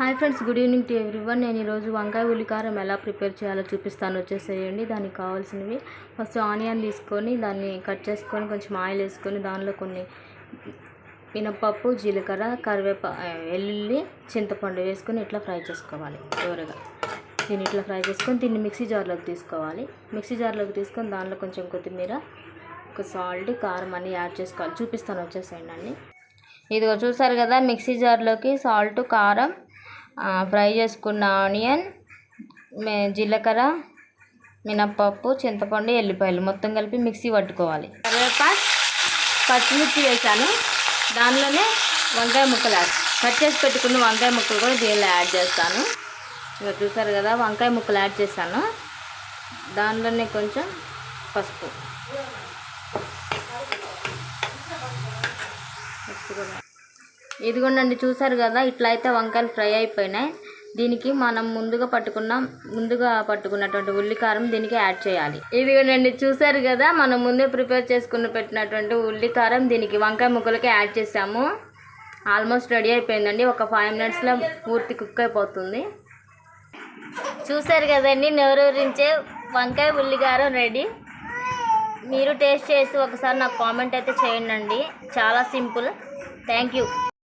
Hi friends, good evening to everyone. నేను ఈరోజు వంకాయ ఉల్లికారం ఎలా ప్రిపేర్ చేయాలో చూపిస్తాను. వచ్చేసేయండి. దానికి కావాల్సినవి ఫస్ట్ ఆనియన్ తీసుకొని దాన్ని కట్ చేసుకొని కొంచెం ఆయిల్ వేసుకొని దానిలో కొన్ని మినపప్పు, జీలకర్ర, వెల్లుల్లి, చింతపండు వేసుకొని ఇట్లా ఫ్రై చేసుకోవాలి. దూరగా దీన్ని ఇట్లా ఫ్రై చేసుకొని దీన్ని మిక్సీ జార్లోకి తీసుకోవాలి. మిక్సీ జార్లోకి తీసుకొని దానిలో కొంచెం కొత్తిమీర, ఒక సాల్ట్, కారం అన్నీ యాడ్ చేసుకోవాలి. చూపిస్తాను, వచ్చేసేయండి అండి. ఇదిగో చూసారు కదా, మిక్సీ జార్లోకి సాల్ట్, కారం, ఫ్రై చేసుకున్న ఆనియన్, జీలకర్ర, మినప్పప్పు, చింతపండు, ఎల్లిపాయలు మొత్తం కలిపి మిక్సీ పట్టుకోవాలి. కరివేపాకు, పచ్చిమిర్చి వేసాను. దానిలోనే వంకాయ ముక్కలు కట్ చేసి పెట్టుకున్న వంకాయ ముక్కలు కూడా దీనిలో యాడ్ చేస్తాను. ఇక చూసారు కదా, వంకాయ ముక్కలు యాడ్ చేశాను. దానిలోనే కొంచెం పసుపు, ఇదిగోండి. చూసారు కదా, ఇట్లా అయితే వంకాయలు ఫ్రై అయిపోయినాయి. దీనికి మనం ముందుగా పట్టుకున్నటువంటి ఉల్లికారం దీనికి యాడ్ చేయాలి. ఇదిగోండి, చూసారు కదా, మనం ముందే ప్రిపేర్ చేసుకుని పెట్టినటువంటి ఉల్లికారం దీనికి వంకాయ ముక్కలకి యాడ్ చేసాము. ఆల్మోస్ట్ రెడీ అయిపోయిందండి. ఒక 5 minutesలో పూర్తి కుక్ అయిపోతుంది. చూసారు కదండి, నోరూరించే వంకాయ ఉల్లికారం రెడీ. మీరు టేస్ట్ చేసి ఒకసారి నాకు కామెంట్ అయితే చేయండి. చాలా సింపుల్. Thank you.